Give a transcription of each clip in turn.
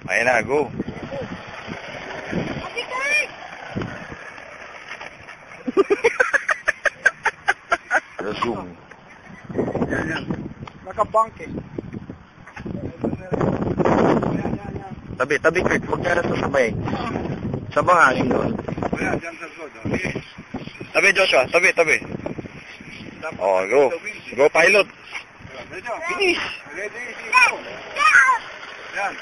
Ayan na, go. Zoom. Yan. Nakabank eh. Tabi, Kurt. Huwag ka na sasabay. Sabang hangin doon. Ayan, dyan sa likod. Tabi, Joshua. Tabi. Oh, go. Go, pilot. Bilis. Ready, go. Yan.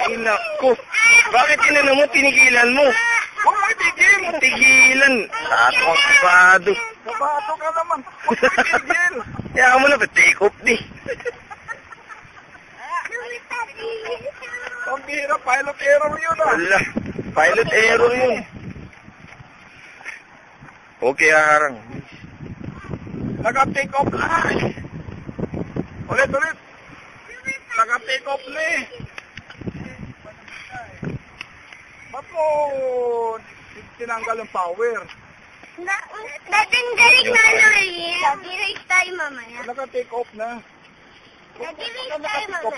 Ay, naku. Bakit inano mo? Tinigilan mo. Huwag mo itigil. Tigilan. Sakong kapado. Kabato ka naman. Huwag mo itigil. Kaya mo na, take off di. Ang bihira, pilot error yun ah. Wala. Pilot error yun. Okay, harang. Naka-take off na. Ulit. Naka-take off na eh. Ba't mo tinanggal yung power? Dadang-galing na ano eh. Nag-erase tayo mamaya. Naka-take off na. Nag-erase tayo mamaya.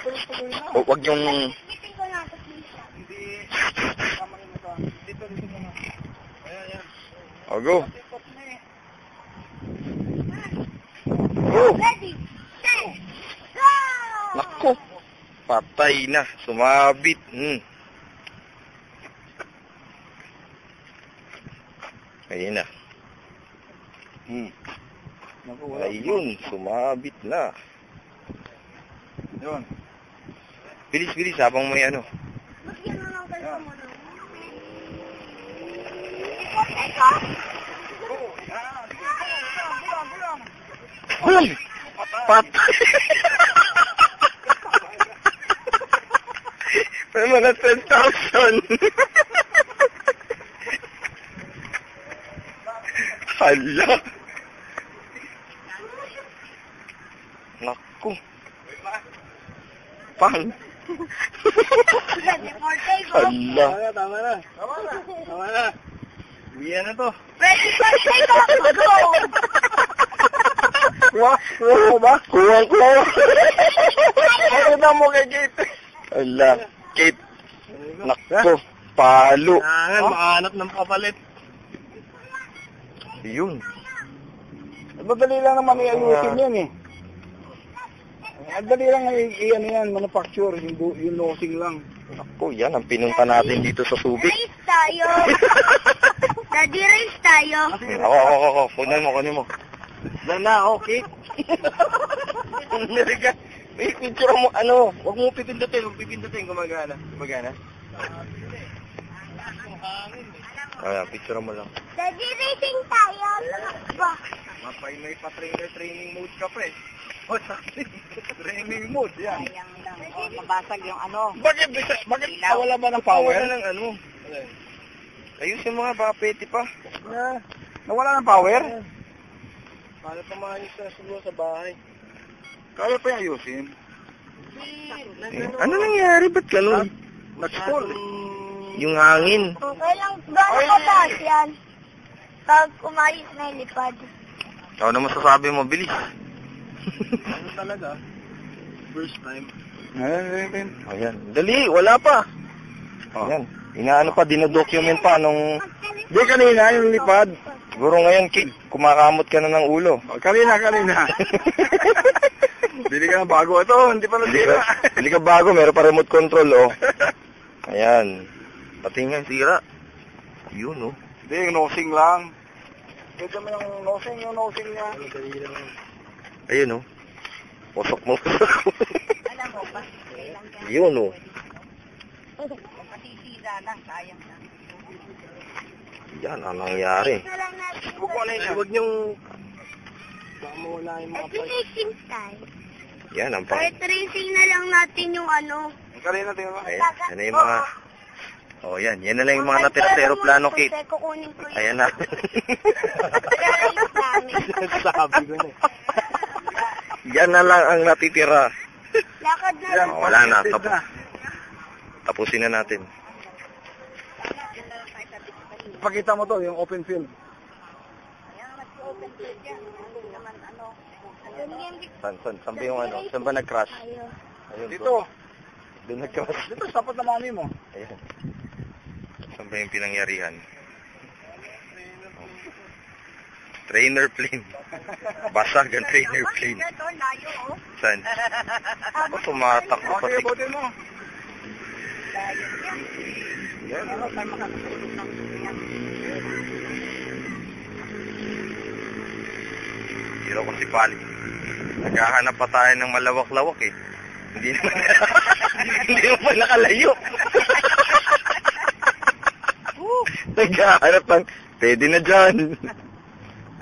Huwag yung... Ipitin ko na ito. Hindi. Tama yun ito. Dito na. Ayan. Oh, go. Take off na eh. Go. Ready, set, go! Naku. Patay na. Sumabit. Ayun na. Naku, wala. Ayun. Sumabit na. Yun. Bilis. Habang may ano. Bagyan mo ng kalso mo na. Eko? Boom! Patay. May mga 10,000. Hala. Naku. Pang. Hala. Tama na. Biyan na to. Ready for take off, go! Kuha ba? Kuha. Pakita mo kay Kate. Hala. Kate. Naku. Palo. Kailangan mahanap ng kapalit. Yun. Madali lang naman i-ayusin yan eh. Madali lang i-ano yan, manufacture, yung nosing lang. Naku, yan ang pinunta natin dito sa Subic. Race tayo. Daddy, race tayo. Ako. Kunin mo. Diyan na, okay. May picture mo, ano, huwag mo pipindutin, gumagana. Ayan, picture mo lang. Daddy, racing tayo. Ba? May pa-training mode ka pa eh. O, training mode, yan. Sayang lang. O, mabasag yung ano. Bakit wala ba ng power? Nawala ng ano. Ayusin mo nga, baka pwede pa. Nawala ng power? Paano pa maayos na siguro sa bahay? Kaya pa yung ayusin. Ano nangyari? Ba't ganun? Nag-stall eh. Yung hangin. Okay lang. Gano'n kataas yan? Pag umayos na yung lipad. Ano masasabi mo? Bilis. Ano talaga? First time. Ayan. Dali, wala pa. Ayan. Inaano pa, dinodocument pa nung... Di kanina yung lipad. Siguro ngayon, kumakamot ka na ng ulo. Kanina. Bili ka ng bago. Ito, hindi pa nasira. Hindi ka bago, meron pa remote control, oh. Ayan. Pati nga, sira. Yun, oh. Hindi, yung nosing lang. Ito mo yung nosing niya. Ayun, oh. Posok mo. Alam mo, basta lang yan. Yun, oh. Masisira lang, sayang lang. Yan, ang nangyari. Huwag niyong... Baka mawala yung mga Daddy, racing tayo. Yan, ang pang... Kahit racing na lang natin yung ano. Kanina, tingnan mo. Ayan, yan na yung mga... Oh, yan. Yan na lang yung mga natira sa aeroplano, Kate. Kasi kukunin ko yun. Ayan na. Kaya namin. Sabi ko na eh. Yan na lang ang natitira. Lakad na lang. Oh, wala na. Tapusin na natin. Pakita mo to, yung open field. Kaya mas open field yan. Hindi naman ano, Saan ba yung ano? Saan ba nag-crash? Ayun. Ayun, Dito. Doon nag-crash. Dito, sapat na mami mo. Ayan. Saan ba yung pinangyarihan? Trainer plane. Basag ang trainer plane. Ito, layo, oh. Saan? Ako tumatakbo Okay, pati. butin mo. Layo yan. Yan. Pero tayo makakatulog ng yan. Hiro ko si Pali. Naghahanap pa tayo ng malawak-lawak eh. Hindi naman, hindi naman nakalayo. Naghahanap ng, pwede na dyan.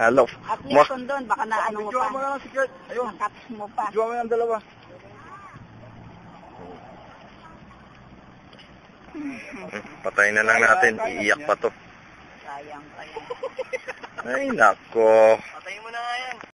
Halo. At least kung doon, baka na ano mo Video mo pa. lang si Kurt. Ayun. Nakaps mo pa. Video mo yung dalawa. Patay na lang natin. Iiyak pa to. Sayang. Ay, nako. Patayin mo na nga yan.